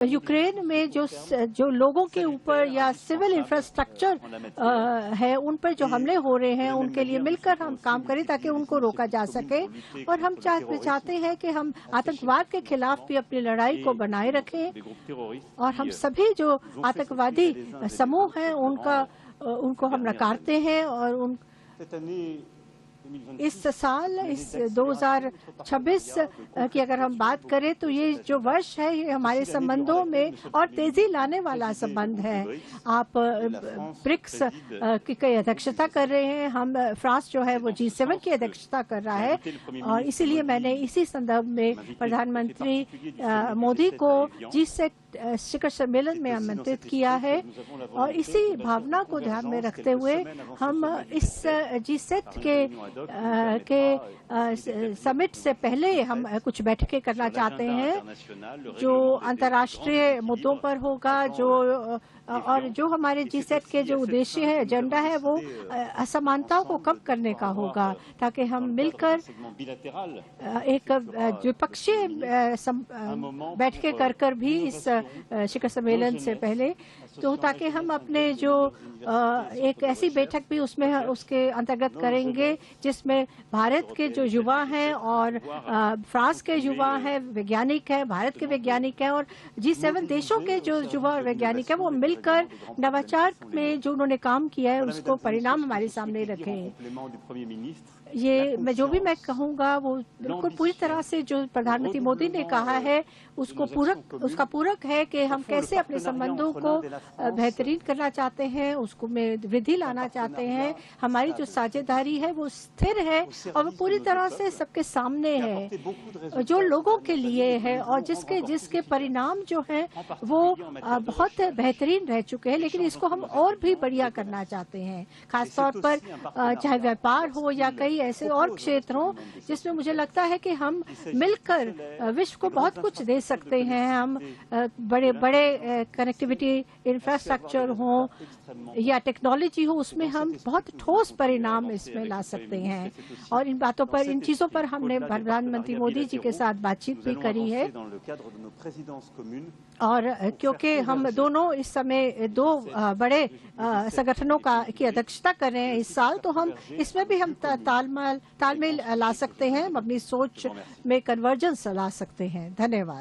Ukraine में जो लोगों के ऊपर या सिविल इंफ्रास्ट्रक्चर है, उन पर जो हमले हो रहे हैं, उनके लिए मिलकर हम काम करें ताकि उनको रोका जा सके। और हम चाहते हैं कि हम आतंकवाद के खिलाफ भी अपनी लड़ाई को बनाए रखें और हम सभी जो आतंकवादी समूह हैं उनको हम नकारते हैं। और इस साल, इस 2026 की अगर हम बात करें तो ये जो वर्ष है ये हमारे संबंधों में और तेजी लाने वाला संबंध है। आप ब्रिक्स की अध्यक्षता कर रहे हैं, हम फ्रांस जो है वो G7 की अध्यक्षता कर रहा है और इसीलिए मैंने इसी संदर्भ में प्रधानमंत्री मोदी को G7 शिखर सम्मेलन में आमंत्रित किया है। और इसी भावना को ध्यान में रखते हुए हम इस G7 के समिट से पहले हम कुछ बैठकें करना चाहते हैं जो अंतर्राष्ट्रीय मुद्दों पर होगा, और जो हमारे G7 के जो उद्देश्य है, एजेंडा है, वो असमानताओं को कम करने का होगा ताकि हम मिलकर एक द्विपक्षीय बैठकें कर भी इस शिखर सम्मेलन से पहले, तो ताकि हम अपने जो एक ऐसी बैठक भी उसके अंतर्गत करेंगे जिसमें भारत के जो युवा हैं और फ्रांस के युवा हैं, वैज्ञानिक हैं, भारत के वैज्ञानिक हैं और G7 देशों के जो युवा वैज्ञानिक हैं वो मिलकर नवाचार में जो उन्होंने काम किया है उसको परिणाम हमारे सामने रखें। ये मैं कहूँगा वो बिल्कुल पूरी तरह से जो प्रधानमंत्री मोदी ने कहा है उसका पूरक है कि हम कैसे अपने संबंधों को बेहतरीन करना चाहते हैं, उसको में वृद्धि लाना चाहते हैं। हमारी जो साझेदारी है वो स्थिर है और वो पूरी तरह से सबके सामने है, जो लोगों के लिए है और जिसके परिणाम जो हैं वो बहुत बेहतरीन रह चुके हैं, लेकिन इसको हम और भी बढ़िया करना चाहते हैं। खासतौर पर चाहे व्यापार हो या कई ऐसे और क्षेत्र हों जिसमें मुझे लगता है कि हम मिलकर विश्व को बहुत कुछ दे सकते हैं। हम बड़े बड़े कनेक्टिविटी इंफ्रास्ट्रक्चर हो या टेक्नोलॉजी हो, उसमें हम बहुत ठोस परिणाम इसमें ला सकते हैं। और इन चीज़ों पर हमने प्रधानमंत्री मोदी जी के साथ बातचीत भी करी है। और क्योंकि हम दोनों इस समय दो बड़े संगठनों की अध्यक्षता कर रहे हैं इस साल, तो हम इसमें भी हम तालमेल ला सकते हैं, अपनी सोच में कन्वर्जेंस ला सकते हैं। धन्यवाद।